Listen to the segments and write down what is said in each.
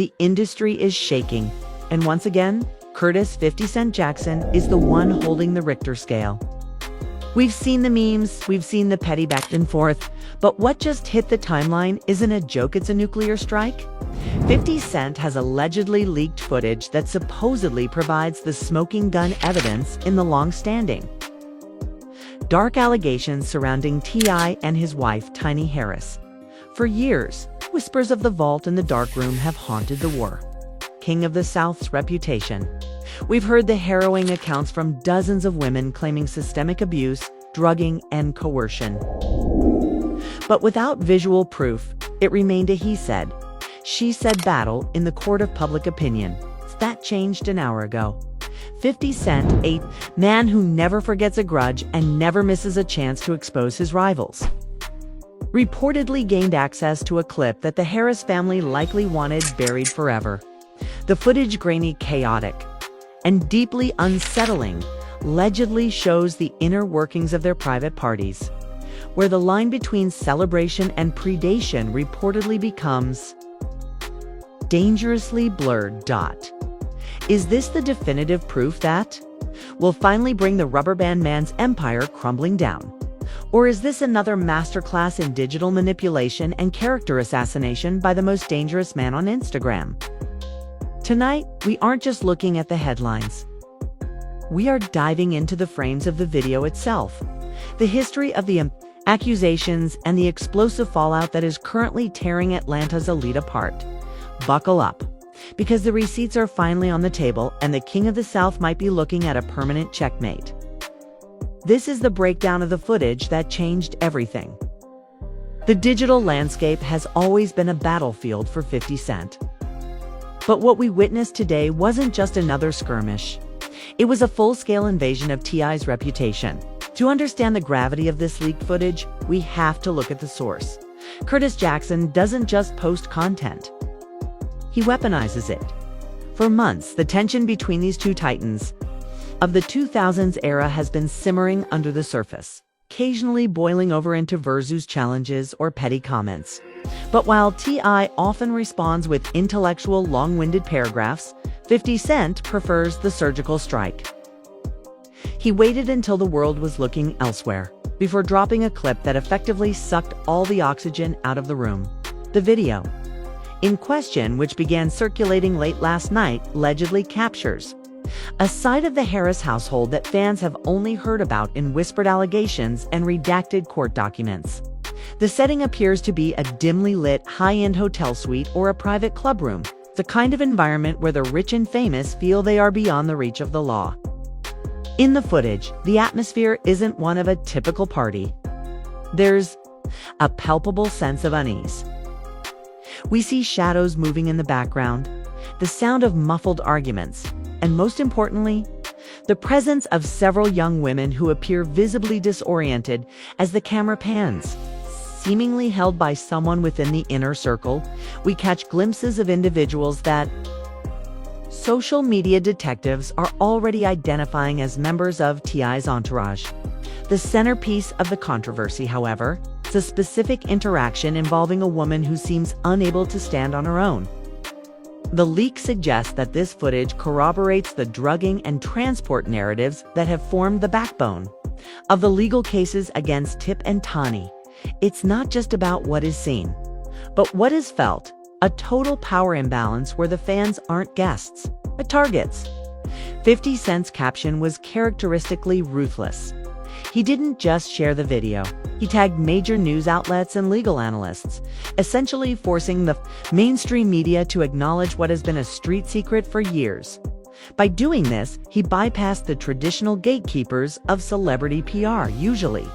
the industry is shaking. And once again, Curtis 50 Cent Jackson is the one holding the Richter scale. We've seen the memes, we've seen the petty back and forth, but what just hit the timeline isn't a joke, it's a nuclear strike. 50 Cent has allegedly leaked footage that supposedly provides the smoking gun evidence in the long-standing dark allegations surrounding T.I. and his wife, Tiny Harris. For years, whispers of the vault and the dark room have haunted the war King of the South's reputation. We've heard the harrowing accounts from dozens of women claiming systemic abuse, drugging, and coercion. But without visual proof, it remained a he said, she said battle in the court of public opinion. That changed an hour ago. 50 Cent, a man who never forgets a grudge and never misses a chance to expose his rivals, reportedly gained access to a clip that the Harris family likely wanted buried forever. The footage, grainy, chaotic, and deeply unsettling, allegedly shows the inner workings of their private parties, where the line between celebration and predation reportedly becomes dangerously blurred. Is this the definitive proof that will finally bring the rubber band man's empire crumbling down? Or is this another masterclass in digital manipulation and character assassination by the most dangerous man on Instagram? Tonight, we aren't just looking at the headlines. We are diving into the frames of the video itself, the history of the accusations, and the explosive fallout that is currently tearing Atlanta's elite apart. Buckle up, because the receipts are finally on the table and the King of the South might be looking at a permanent checkmate. This is the breakdown of the footage that changed everything. The digital landscape has always been a battlefield for 50 Cent. But what we witnessed today wasn't just another skirmish. It was a full-scale invasion of T.I.'s reputation. To understand the gravity of this leaked footage, we have to look at the source. Curtis Jackson doesn't just post content. He weaponizes it. For months, the tension between these two titans of the 2000s era has been simmering under the surface, occasionally boiling over into versus challenges or petty comments. But while T.I. often responds with intellectual, long-winded paragraphs, 50 Cent prefers the surgical strike. He waited until the world was looking elsewhere before dropping a clip that effectively sucked all the oxygen out of the room. The video in question, which began circulating late last night, allegedly captures a side of the Harris household that fans have only heard about in whispered allegations and redacted court documents. The setting appears to be a dimly lit, high-end hotel suite or a private club room, the kind of environment where the rich and famous feel they are beyond the reach of the law. In the footage, the atmosphere isn't one of a typical party. There's a palpable sense of unease. We see shadows moving in the background, the sound of muffled arguments, and most importantly, the presence of several young women who appear visibly disoriented as the camera pans. Seemingly held by someone within the inner circle, we catch glimpses of individuals that social media detectives are already identifying as members of T.I.'s entourage. The centerpiece of the controversy, however, is a specific interaction involving a woman who seems unable to stand on her own. The leak suggests that this footage corroborates the drugging and transport narratives that have formed the backbone of the legal cases against Tip and Tani. It's not just about what is seen, but what is felt, a total power imbalance where the fans aren't guests, but targets. 50 Cent's caption was characteristically ruthless. He didn't just share the video, he tagged major news outlets and legal analysts, essentially forcing the mainstream media to acknowledge what has been a street secret for years. By doing this, he bypassed the traditional gatekeepers of celebrity PR, usually.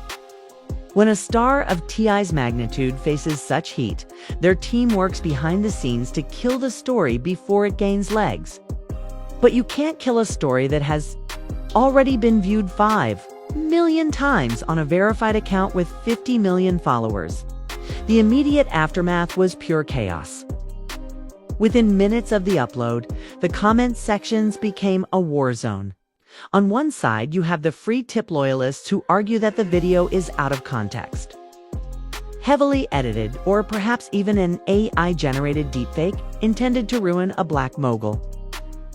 When a star of T.I.'s magnitude faces such heat, their team works behind the scenes to kill the story before it gains legs. But you can't kill a story that has already been viewed 5 million times on a verified account with 50 million followers. The immediate aftermath was pure chaos. Within minutes of the upload, the comment sections became a war zone. On one side, you have the free Tip loyalists who argue that the video is out of context, heavily edited, or perhaps even an AI-generated deepfake intended to ruin a black mogul.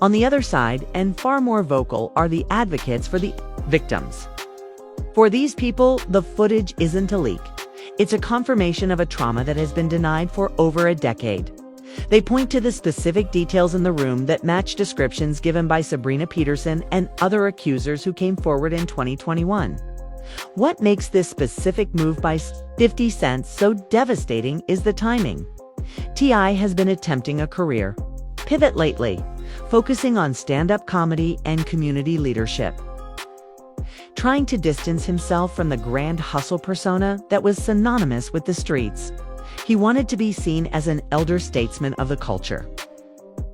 On the other side, and far more vocal, are the advocates for the victims. For these people, the footage isn't a leak. It's a confirmation of a trauma that has been denied for over a decade. They point to the specific details in the room that match descriptions given by Sabrina Peterson and other accusers who came forward in 2021. What makes this specific move by 50 Cent so devastating is the timing. T.I. has been attempting a career pivot lately, focusing on stand-up comedy and community leadership, trying to distance himself from the grand hustle persona that was synonymous with the streets. He wanted to be seen as an elder statesman of the culture.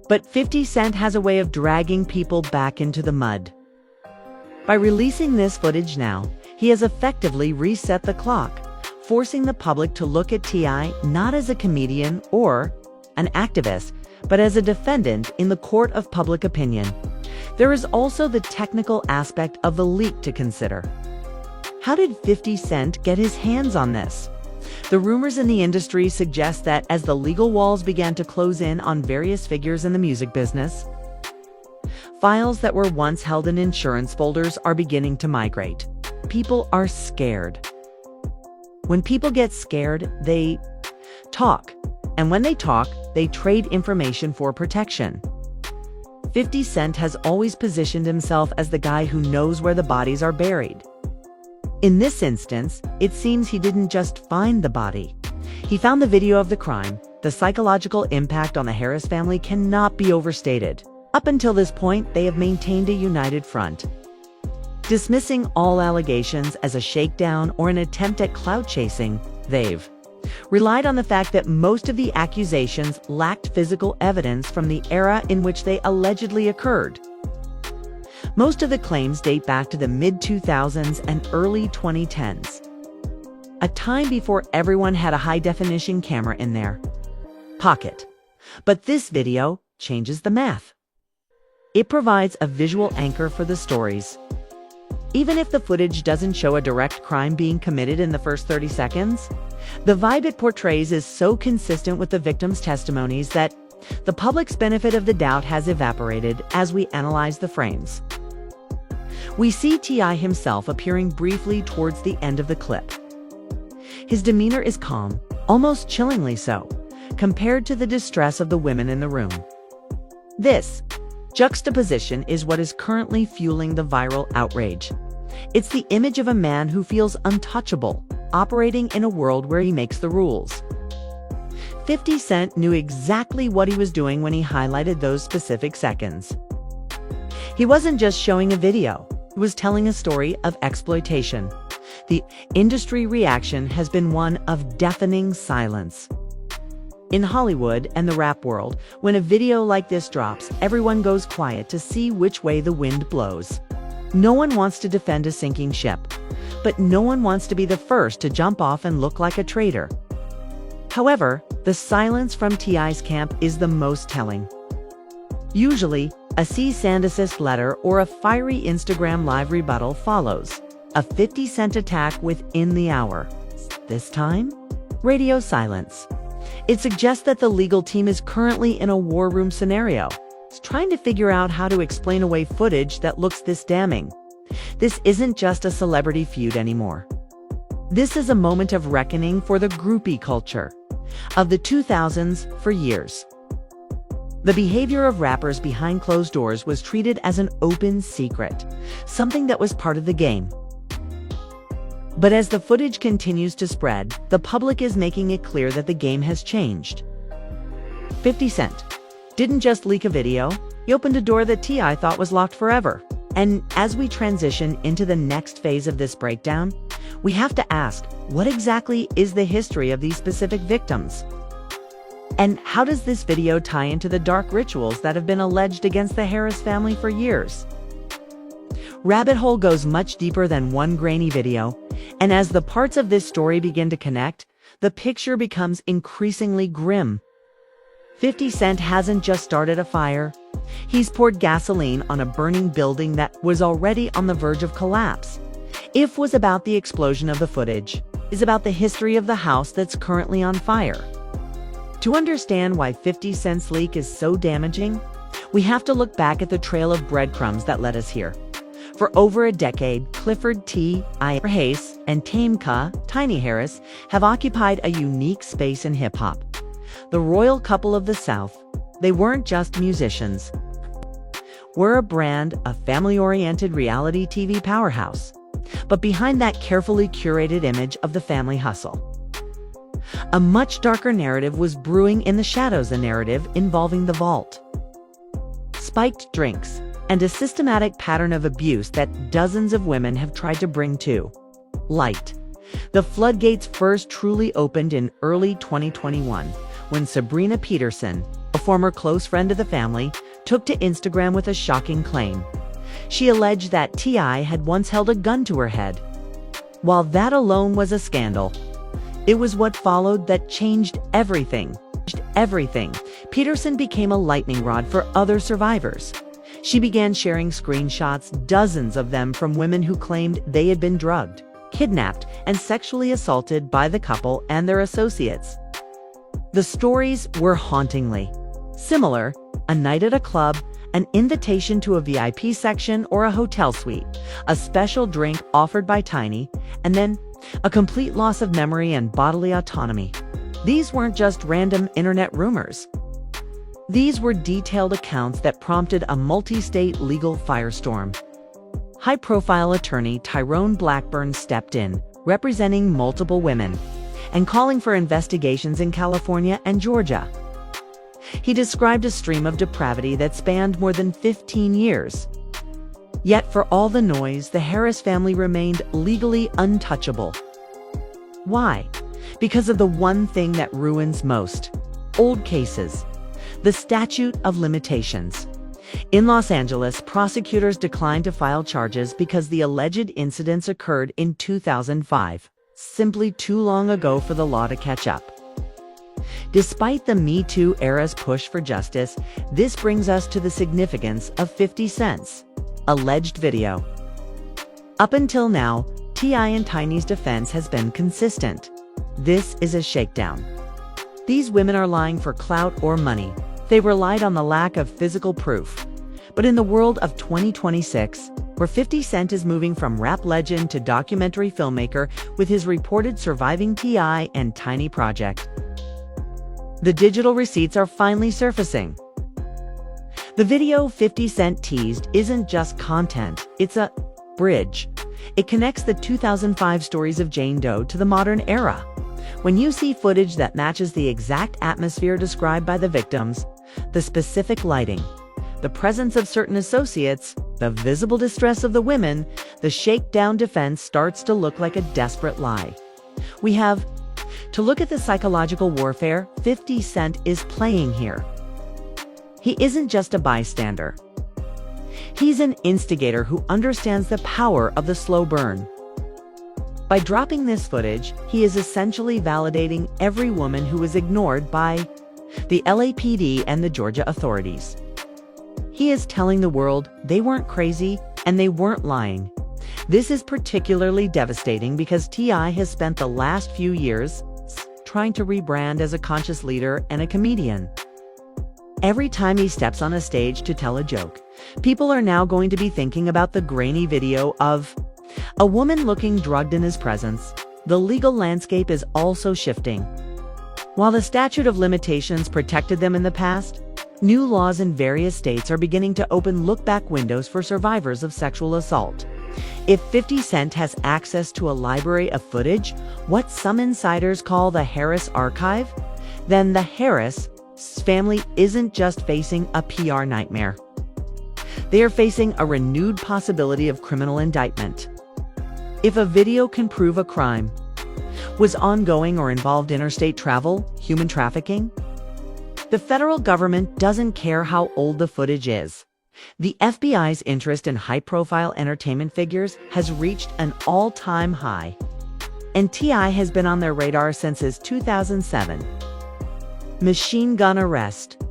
But 50 Cent has a way of dragging people back into the mud. By releasing this footage now, he has effectively reset the clock, forcing the public to look at T.I. not as a comedian or an activist, but as a defendant in the court of public opinion. There is also the technical aspect of the leak to consider. How did 50 Cent get his hands on this? The rumors in the industry suggest that as the legal walls began to close in on various figures in the music business, files that were once held in insurance folders are beginning to migrate. People are scared. When people get scared, they talk. And when they talk, they trade information for protection. 50 Cent has always positioned himself as the guy who knows where the bodies are buried. In this instance, it seems he didn't just find the body. He found the video of the crime. The psychological impact on the Harris family cannot be overstated. Up until this point, they have maintained a united front, dismissing all allegations as a shakedown or an attempt at clout chasing. They've relied on the fact that most of the accusations lacked physical evidence from the era in which they allegedly occurred. Most of the claims date back to the mid-2000s and early 2010s, a time before everyone had a high-definition camera in their pocket. But this video changes the math. It provides a visual anchor for the stories. Even if the footage doesn't show a direct crime being committed in the first 30 seconds, the vibe it portrays is so consistent with the victims' testimonies that the public's benefit of the doubt has evaporated as we analyze the frames. We see T.I. himself appearing briefly towards the end of the clip. His demeanor is calm, almost chillingly so, compared to the distress of the women in the room. This juxtaposition is what is currently fueling the viral outrage. It's the image of a man who feels untouchable, operating in a world where he makes the rules. 50 Cent knew exactly what he was doing when he highlighted those specific seconds. He wasn't just showing a video, he was telling a story of exploitation. The industry reaction has been one of deafening silence. In Hollywood and the rap world, when a video like this drops, everyone goes quiet to see which way the wind blows. No one wants to defend a sinking ship, but no one wants to be the first to jump off and look like a traitor. However, the silence from T.I.'s camp is the most telling. Usually, a cease and desist letter or a fiery Instagram live rebuttal follows. A 50 Cent attack within the hour. This time, radio silence. It suggests that the legal team is currently in a war room scenario, trying to figure out how to explain away footage that looks this damning. This isn't just a celebrity feud anymore. This is a moment of reckoning for the groupie culture of the 2000s. For years, the behavior of rappers behind closed doors was treated as an open secret, something that was part of the game. But as the footage continues to spread, the public is making it clear that the game has changed. 50 Cent didn't just leak a video, he opened a door that T.I. thought was locked forever. And as we transition into the next phase of this breakdown, we have to ask, what exactly is the history of these specific victims? And how does this video tie into the dark rituals that have been alleged against the Harris family for years? Rabbit Hole goes much deeper than one grainy video, and as the parts of this story begin to connect, the picture becomes increasingly grim. 50 Cent hasn't just started a fire. He's poured gasoline on a burning building that was already on the verge of collapse. If was about the explosion of the footage. is about the history of the house that's currently on fire. To understand why 50 Cent's leak is so damaging, we have to look back at the trail of breadcrumbs that led us here. For over a decade, Clifford T. Harris and Tameka Tiny Harris have occupied a unique space in hip-hop. The royal couple of the South, they weren't just musicians. We're a brand, a family-oriented reality TV powerhouse. But behind that carefully curated image of the family hustle, a much darker narrative was brewing in the shadows, a narrative involving the vault, spiked drinks, and a systematic pattern of abuse that dozens of women have tried to bring to light. The floodgates first truly opened in early 2021 when Sabrina Peterson, a former close friend of the family, took to Instagram with a shocking claim. She alleged that T.I. had once held a gun to her head. While that alone was a scandal, it was what followed that changed everything. Peterson became a lightning rod for other survivors. She began sharing screenshots, dozens of them from women who claimed they had been drugged, kidnapped, and sexually assaulted by the couple and their associates. The stories were hauntingly similar: a night at a club, an invitation to a VIP section or a hotel suite, a special drink offered by Tiny, and then a complete loss of memory and bodily autonomy. These weren't just random internet rumors. These were detailed accounts that prompted a multi-state legal firestorm. High-profile attorney Tyrone Blackburn stepped in, representing multiple women, and calling for investigations in California and Georgia. He described a stream of depravity that spanned more than 15 years. Yet for all the noise, the Harris family remained legally untouchable. Why? Because of the one thing that ruins most: old cases. The statute of limitations. In Los Angeles, prosecutors declined to file charges because the alleged incidents occurred in 2005, simply too long ago for the law to catch up. Despite the Me Too era's push for justice, this brings us to the significance of 50 Cent's alleged video. Up until now, T.I. and Tiny's defense has been consistent. This is a shakedown. These women are lying for clout or money. They relied on the lack of physical proof. But in the world of 2026, where 50 Cent is moving from rap legend to documentary filmmaker with his reported surviving T.I. and Tiny project, the digital receipts are finally surfacing. The video 50 Cent teased isn't just content, it's a bridge. It connects the 2005 stories of Jane Doe to the modern era. When you see footage that matches the exact atmosphere described by the victims, the specific lighting, the presence of certain associates, the visible distress of the women, the shakedown defense starts to look like a desperate lie. We have to look at the psychological warfare 50 Cent is playing here. He isn't just a bystander. He's an instigator who understands the power of the slow burn. By dropping this footage, he is essentially validating every woman who was ignored by the LAPD and the Georgia authorities. He is telling the world they weren't crazy and they weren't lying. This is particularly devastating because T.I. has spent the last few years trying to rebrand as a conscious leader and a comedian. Every time he steps on a stage to tell a joke, people are now going to be thinking about the grainy video of a woman looking drugged in his presence. The legal landscape is also shifting. While the statute of limitations protected them in the past, new laws in various states are beginning to open look-back windows for survivors of sexual assault. If 50 Cent has access to a library of footage, what some insiders call the Harris Archive, then the Harris family isn't just facing a PR nightmare. They are facing a renewed possibility of criminal indictment. If a video can prove a crime was ongoing or involved interstate travel, human trafficking, the federal government doesn't care how old the footage is. The FBI's interest in high-profile entertainment figures has reached an all-time high, and T.I. has been on their radar since his 2007 Machine Gun arrest.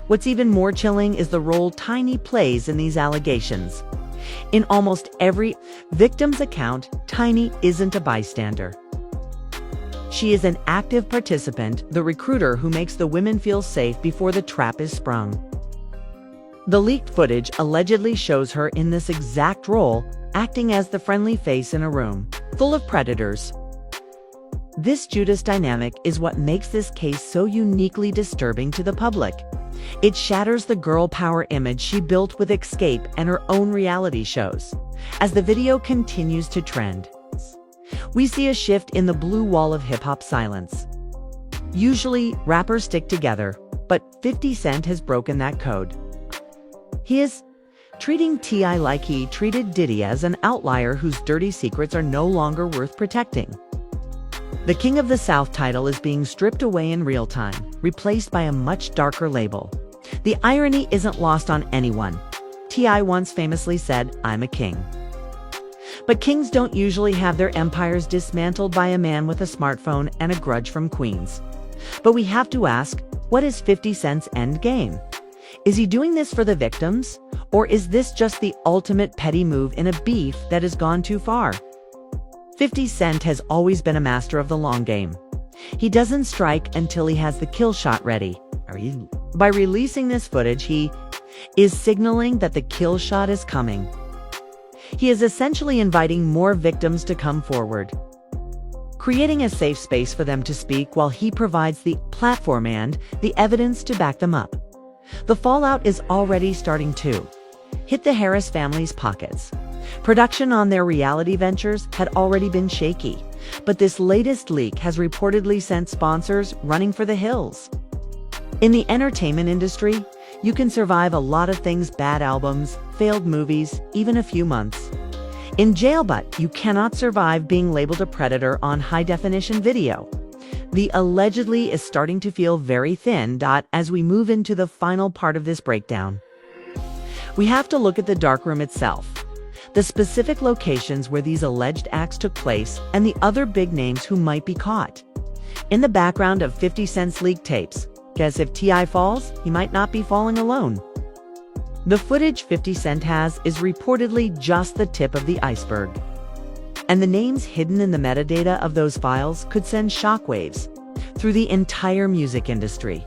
What's even more chilling is the role Tiny plays in these allegations. In almost every victim's account, Tiny isn't a bystander. She is an active participant, the recruiter who makes the women feel safe before the trap is sprung. The leaked footage allegedly shows her in this exact role, acting as the friendly face in a room full of predators. This Judas dynamic is what makes this case so uniquely disturbing to the public. It shatters the girl power image she built with Xscape and her own reality shows. As the video continues to trend, we see a shift in the blue wall of hip-hop silence. Usually, rappers stick together, but 50 Cent has broken that code. He is treating T.I. like he treated Diddy, as an outlier whose dirty secrets are no longer worth protecting. The King of the South title is being stripped away in real time, replaced by a much darker label. The irony isn't lost on anyone. T.I. once famously said, "I'm a king." But kings don't usually have their empires dismantled by a man with a smartphone and a grudge from Queens. But we have to ask, what is 50 Cent's end game? Is he doing this for the victims? Or is this just the ultimate petty move in a beef that has gone too far? 50 Cent has always been a master of the long game. He doesn't strike until he has the kill shot ready. By releasing this footage, he is signaling that the kill shot is coming. He is essentially inviting more victims to come forward, creating a safe space for them to speak while he provides the platform and the evidence to back them up. The fallout is already starting to hit the Harris family's pockets. Production on their reality ventures had already been shaky, but this latest leak has reportedly sent sponsors running for the hills. In the entertainment industry, you can survive a lot of things: bad albums, failed movies, even a few months in jail, but you cannot survive being labeled a predator on high-definition video. The allegedly is starting to feel very thin. As we move into the final part of this breakdown, we have to look at the darkroom itself, the specific locations where these alleged acts took place, and the other big names who might be caught. In the background of 50 Cent's leaked tapes, guess if T.I. falls, he might not be falling alone. The footage 50 Cent has is reportedly just the tip of the iceberg, and the names hidden in the metadata of those files could send shockwaves through the entire music industry.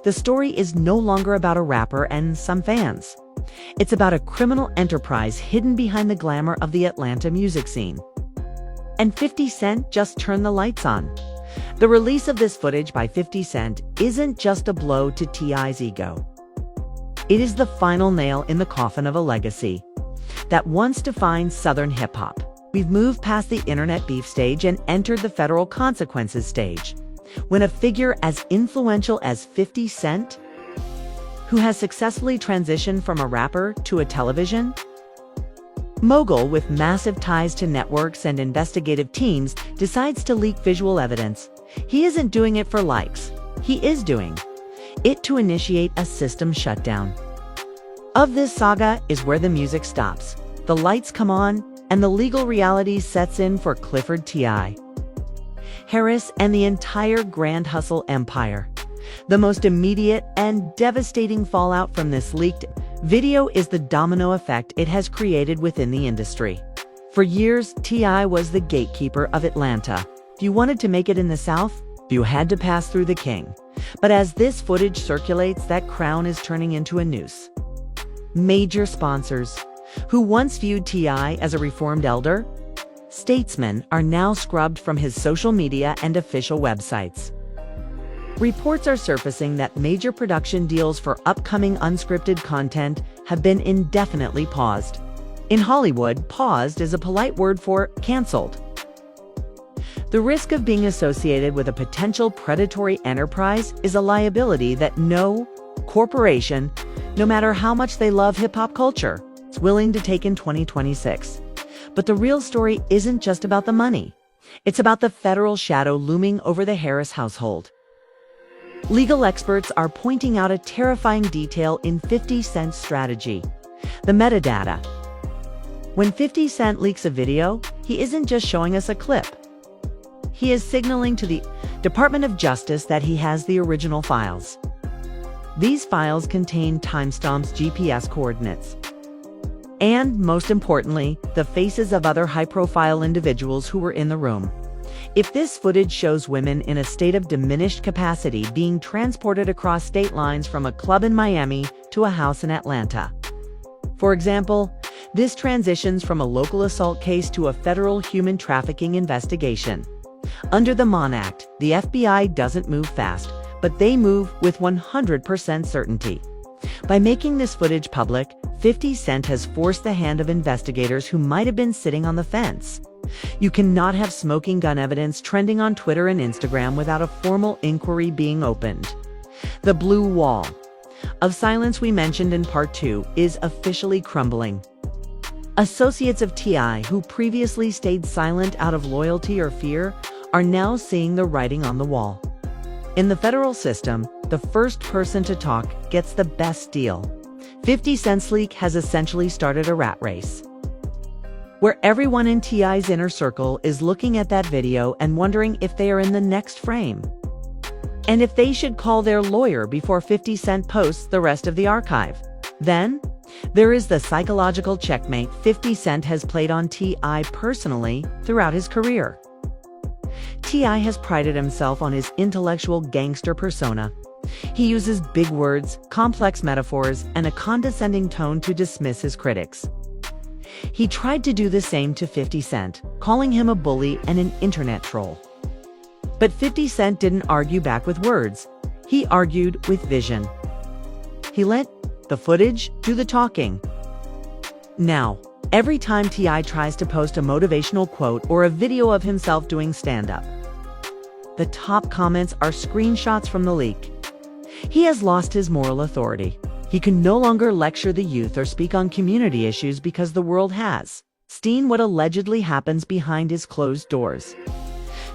The story is no longer about a rapper and some fans. It's about a criminal enterprise hidden behind the glamour of the Atlanta music scene. And 50 Cent just turned the lights on. The release of this footage by 50 Cent isn't just a blow to T.I.'s ego. It is the final nail in the coffin of a legacy that once defined Southern hip-hop. We've moved past the internet beef stage and entered the federal consequences stage, when a figure as influential as 50 Cent, who has successfully transitioned from a rapper to a television mogul with massive ties to networks and investigative teams, decides to leak visual evidence. He isn't doing it for likes. He is doing it to initiate a system shutdown. Of this saga is where the music stops, the lights come on, and the legal reality sets in for Clifford T.I. Harris and the entire Grand Hustle empire. The most immediate and devastating fallout from this leaked video is the domino effect it has created within the industry. For years, T.I. was the gatekeeper of Atlanta. If you wanted to make it in the South, you had to pass through the king. But as this footage circulates, that crown is turning into a noose. Major sponsors, who once viewed T.I. as a reformed elder statesman, are now scrubbed from his social media and official websites. Reports are surfacing that major production deals for upcoming unscripted content have been indefinitely paused. In Hollywood, paused is a polite word for canceled. The risk of being associated with a potential predatory enterprise is a liability that no corporation, no matter how much they love hip-hop culture, is willing to take in 2026. But the real story isn't just about the money. It's about the federal shadow looming over the Harris household. Legal experts are pointing out a terrifying detail in 50 Cent's strategy: the metadata. When 50 Cent leaks a video, he isn't just showing us a clip. He is signaling to the Department of Justice that he has the original files. These files contain timestamps, GPS coordinates, and, most importantly, the faces of other high-profile individuals who were in the room. If this footage shows women in a state of diminished capacity being transported across state lines from a club in Miami to a house in Atlanta. For example, this transitions from a local assault case to a federal human trafficking investigation. Under the Mann Act, the FBI doesn't move fast, but they move with 100% certainty. By making this footage public, 50 Cent has forced the hand of investigators who might have been sitting on the fence. You cannot have smoking gun evidence trending on Twitter and Instagram without a formal inquiry being opened. The blue wall of silence we mentioned in part 2 is officially crumbling. Associates of T.I. who previously stayed silent out of loyalty or fear are now seeing the writing on the wall. In the federal system, the first person to talk gets the best deal. 50 Cent's leak has essentially started a rat race, where everyone in T.I.'s inner circle is looking at that video and wondering if they are in the next frame, and if they should call their lawyer before 50 Cent posts the rest of the archive. Then, there is the psychological checkmate 50 Cent has played on T.I. personally throughout his career. T.I. has prided himself on his intellectual gangster persona. He uses big words, complex metaphors, and a condescending tone to dismiss his critics. He tried to do the same to 50 Cent, calling him a bully and an internet troll. But 50 Cent didn't argue back with words. He argued with vision. He let the footage do the talking. Now, every time T.I. tries to post a motivational quote or a video of himself doing stand-up, the top comments are screenshots from the leak. He has lost his moral authority. He can no longer lecture the youth or speak on community issues because the world has seen what allegedly happens behind his closed doors.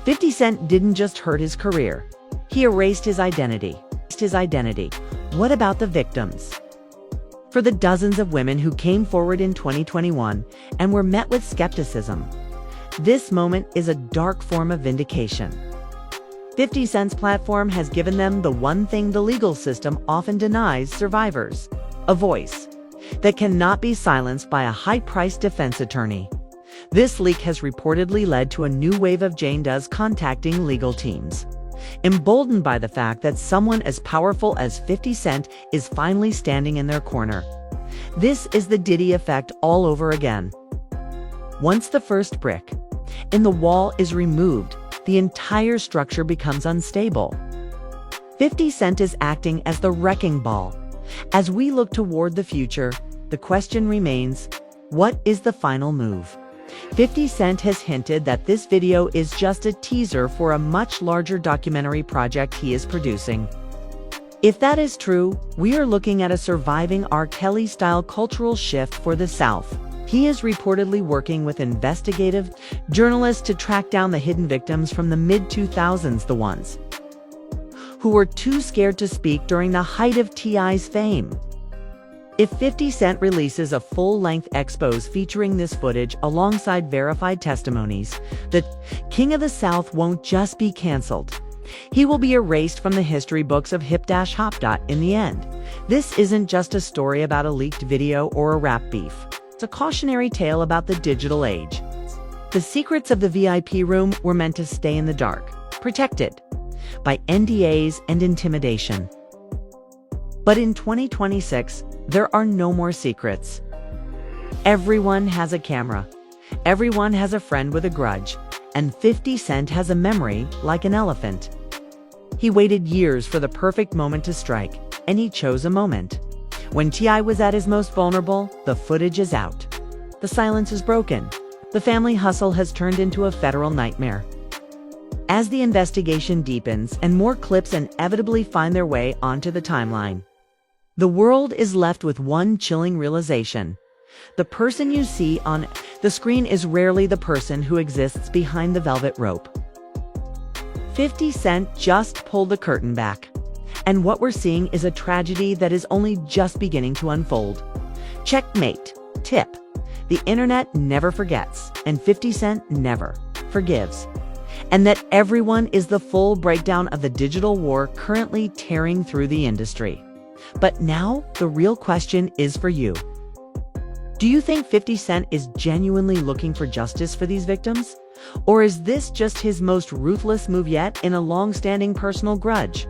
50 Cent didn't just hurt his career. He erased his identity. What about the victims? For the dozens of women who came forward in 2021 and were met with skepticism, this moment is a dark form of vindication. 50 Cent's platform has given them the one thing the legal system often denies survivors: a voice that cannot be silenced by a high-priced defense attorney. This leak has reportedly led to a new wave of Jane Does contacting legal teams, emboldened by the fact that someone as powerful as 50 Cent is finally standing in their corner. This is the Diddy effect all over again. Once the first brick in the wall is removed, the entire structure becomes unstable. 50 Cent is acting as the wrecking ball. As we look toward the future, the question remains, what is the final move? 50 Cent has hinted that this video is just a teaser for a much larger documentary project he is producing. If that is true, we are looking at a surviving R. Kelly-style cultural shift for the South. He is reportedly working with investigative journalists to track down the hidden victims from the mid-2000s, the ones who were too scared to speak during the height of T.I.'s fame. If 50 Cent releases a full-length expose featuring this footage alongside verified testimonies, the King of the South won't just be canceled. He will be erased from the history books of hip-hop. In the end, this isn't just a story about a leaked video or a rap beef. It's a cautionary tale about the digital age. The secrets of the VIP room were meant to stay in the dark, protected by NDAs and intimidation. But in 2026, there are no more secrets. Everyone has a camera. Everyone has a friend with a grudge. And 50 Cent has a memory like an elephant. He waited years for the perfect moment to strike, and he chose a moment. When T.I. was at his most vulnerable, the footage is out. The silence is broken. The family hustle has turned into a federal nightmare. As the investigation deepens and more clips inevitably find their way onto the timeline, the world is left with one chilling realization. The person you see on the screen is rarely the person who exists behind the velvet rope. 50 Cent just pulled the curtain back. And what we're seeing is a tragedy that is only just beginning to unfold. Checkmate. Tip. The internet never forgets, and 50 Cent never forgives. And that everyone is the full breakdown of the digital war currently tearing through the industry. But now, the real question is for you. Do you think 50 Cent is genuinely looking for justice for these victims? Or is this just his most ruthless move yet in a long-standing personal grudge?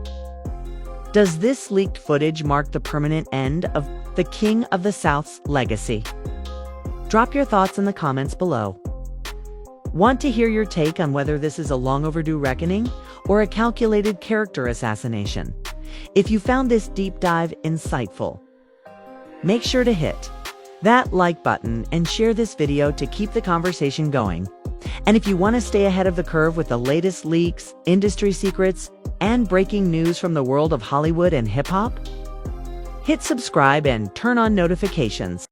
Does this leaked footage mark the permanent end of the King of the South's legacy? Drop your thoughts in the comments below. Want to hear your take on whether this is a long overdue reckoning or a calculated character assassination? If you found this deep dive insightful, make sure to hit that like button and share this video to keep the conversation going. And if you want to stay ahead of the curve with the latest leaks, industry secrets, and breaking news from the world of Hollywood and hip-hop, hit subscribe and turn on notifications.